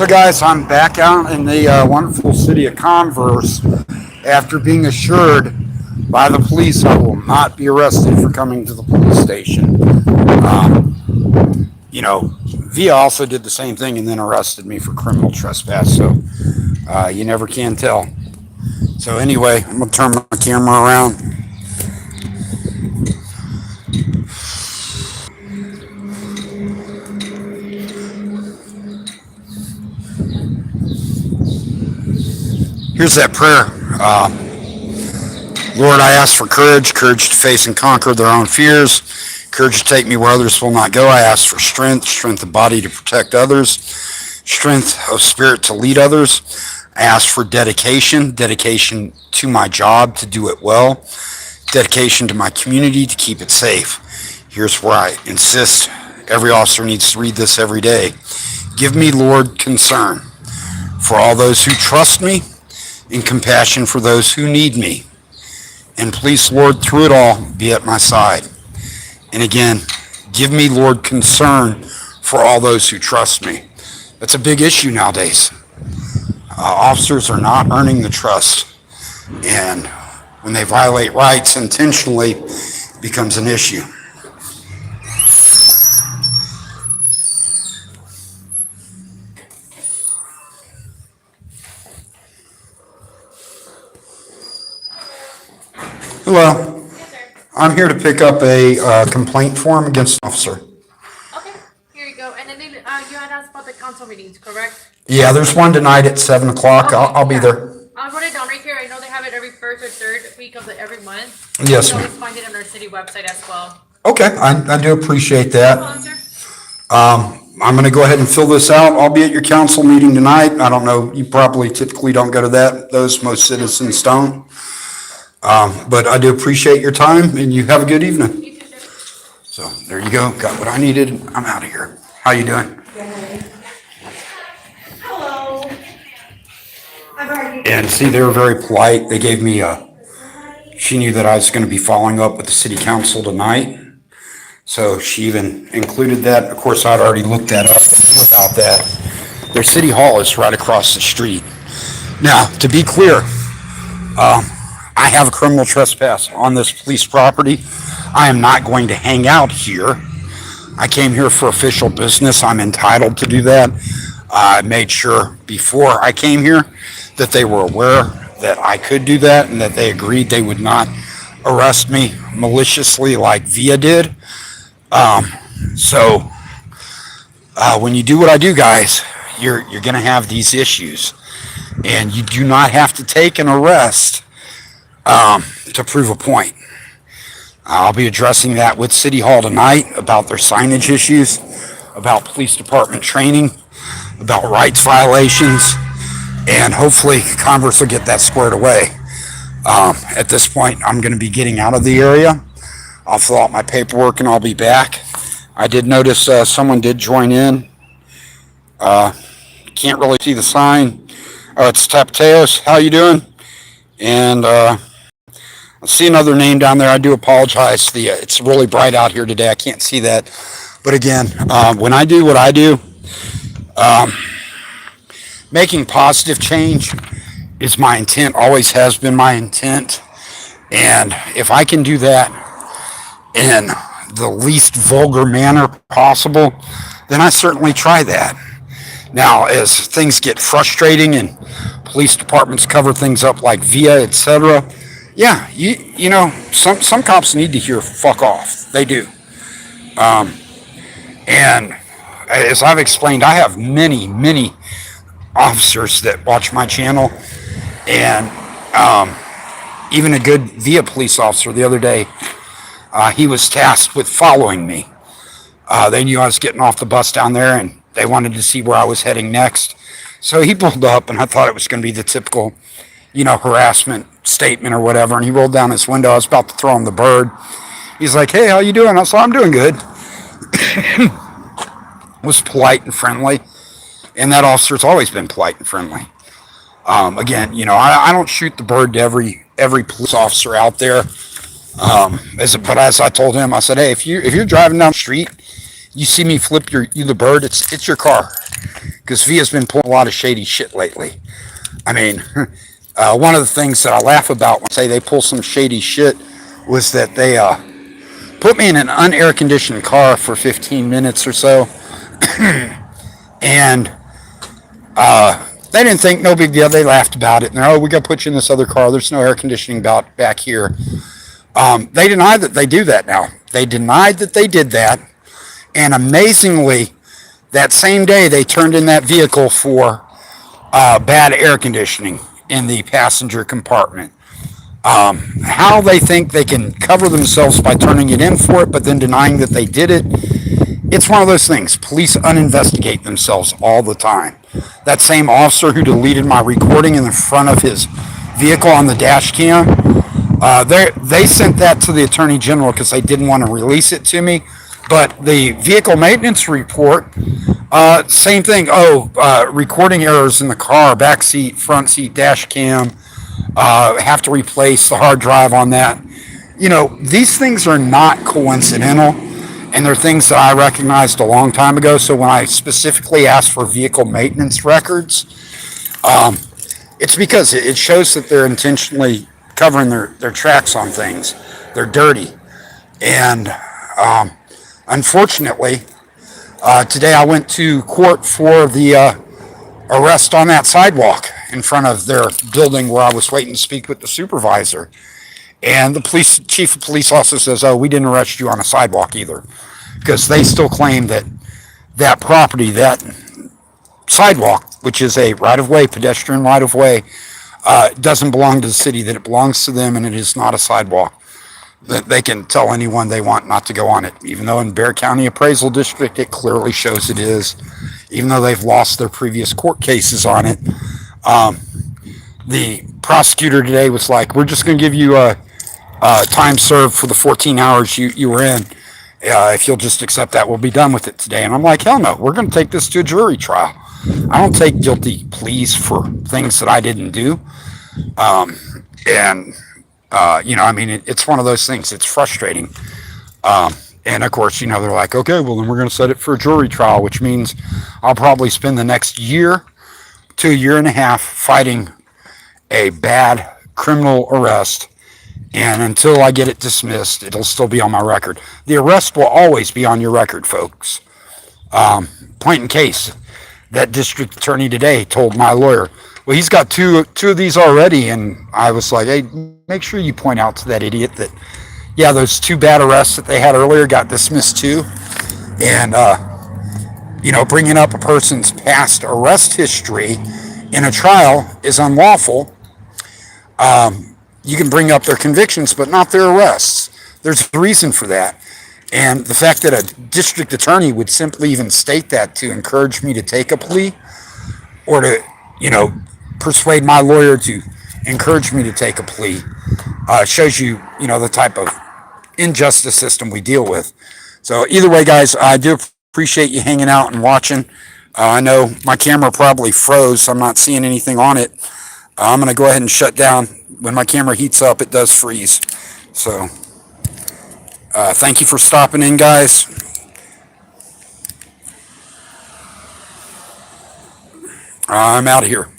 So guys, I'm back out in the wonderful city of Converse after being assured by the police I will not be arrested for coming to the police station. Via also did the same thing and then arrested me for criminal trespass, so you never can tell. So anyway, I'm going to turn my camera around. Here's that prayer. Lord, I ask for courage to face and conquer their own fears, courage to take me where others will not go. I ask for strength of body to protect others, strength of spirit to lead others. I ask for dedication to my job to do it well, dedication to my community to keep it safe. Here's where I insist every officer needs to read this every day. Give me, Lord, concern for all those who trust me and compassion for those who need me. And please, Lord, through it all, be at my side. And again, give me, Lord, concern for all those who trust me. That's a big issue nowadays. Officers are not earning the trust. And when they violate rights intentionally, it becomes an issue. Hello. Yes, sir. I'm here to pick up a complaint form against an officer. Okay, here you go. And then you had asked about the council meetings, correct? Yeah, there's one tonight at 7 o'clock. Okay, I'll be yeah. there. I wrote it down right here. I know they have it every first or third week of every month. Yes, You can ma'am. always find it on our city website as well. Okay, I do appreciate that. Hold on, sir. I'm going to go ahead and fill this out. I'll be at your council meeting tonight. I don't know, you probably typically don't go to those most citizens don't. But I do appreciate your time, and you have a good evening. You too, sir. So there you go. Got what I needed. I'm out of here. How you doing? Hello. I've already. And see, they were very polite. They gave me she knew that I was going to be following up with the city council tonight. So she even included that. Of course, I'd already looked that up about that. Their city hall is right across the street. Now, to be clear, I have a criminal trespass on this police property. I am not going to hang out here. I came here for official business. I'm entitled to do that. I made sure before I came here that they were aware that I could do that and that they agreed they would not arrest me maliciously like Via did. So when you do what I do, guys, you're going to have these issues. And you do not have to take an arrest to prove a point. I'll be addressing that with City Hall tonight about their signage issues, about police department training, about rights violations, and hopefully Congress will get that squared away. At this point, I'm going to be getting out of the area. I'll fill out my paperwork and I'll be back. I did notice someone did join in. Can't really see the sign. It's Tapateos. How you doing? And I see another name down there. I do apologize. It's really bright out here today. I can't see that. But again, when I do what I do, making positive change is my intent, always has been my intent. And if I can do that in the least vulgar manner possible, then I certainly try that. Now, as things get frustrating and police departments cover things up like Via, etc., yeah, you know, some cops need to hear "fuck off." They do. And as I've explained, I have many officers that watch my channel, and even a good Via police officer the other day, he was tasked with following me. They knew I was getting off the bus down there, and they wanted to see where I was heading next. So he pulled up, and I thought it was going to be the typical, harassment statement or whatever. And he rolled down his window. I was about to throw him the bird. He's like, "Hey, how you doing?" I said, "I'm doing good." Was polite and friendly, and that officer's always been polite and friendly. Again, I don't shoot the bird to every police officer out there. But as I told him, I said, "Hey, if you're driving down the street, you see me flip you the bird, it's your car. because Via's been pulling a lot of shady shit lately. I mean, one of the things that I laugh about when I say they pull some shady shit was that they put me in an unair conditioned car for 15 minutes or so, and they didn't think no big deal. They laughed about it. And oh, we got to put you in this other car. There's no air conditioning back here. They deny that they do that now. They denied that they did that. And amazingly, that same day, they turned in that vehicle for bad air conditioning in the passenger compartment. How they think they can cover themselves by turning it in for it, but then denying that they did it, it's one of those things. Police uninvestigate themselves all the time. That same officer who deleted my recording in the front of his vehicle on the dash cam, they sent that to the Attorney General because they didn't want to release it to me. But the vehicle maintenance report, same thing. Recording errors in the car, back seat, front seat, dash cam. Have to replace the hard drive on that. These things are not coincidental, and they're things that I recognized a long time ago. So when I specifically asked for vehicle maintenance records, it's because it shows that they're intentionally covering their tracks on things. They're dirty. And unfortunately, today I went to court for the arrest on that sidewalk in front of their building where I was waiting to speak with the supervisor. And the chief of police also says, oh, we didn't arrest you on a sidewalk either. Because they still claim that property, that sidewalk, which is a right-of-way, pedestrian right-of-way, doesn't belong to the city, that it belongs to them and it is not a sidewalk. That they can tell anyone they want not to go on it, even though in Bexar County Appraisal District it clearly shows it is, even though they've lost their previous court cases on it. The prosecutor today was like, we're just going to give you a time served for the 14 hours you were in. If you'll just accept that, we'll be done with it today. And I'm like, hell no, we're going to take this to a jury trial. I don't take guilty pleas for things that I didn't do. It's one of those things. It's frustrating. And of course, they're like, okay, well, then we're going to set it for a jury trial, which means I'll probably spend the next year to a year and a half fighting a bad criminal arrest. And until I get it dismissed, it'll still be on my record. The arrest will always be on your record, folks. Point in case, that district attorney today told my lawyer, well, he's got two of these already. And I was like, hey, make sure you point out to that idiot that, yeah, those two bad arrests that they had earlier got dismissed too. And, bringing up a person's past arrest history in a trial is unlawful. You can bring up their convictions, but not their arrests. There's a reason for that. And the fact that a district attorney would simply even state that to encourage me to take a plea or to, persuade my lawyer to encourage me to take a plea shows you, the type of injustice system we deal with. So either way, guys, I do appreciate you hanging out and watching. I know my camera probably froze. So I'm not seeing anything on it. I'm going to go ahead and shut down. When my camera heats up, it does freeze. So, thank you for stopping in, guys. I'm out of here.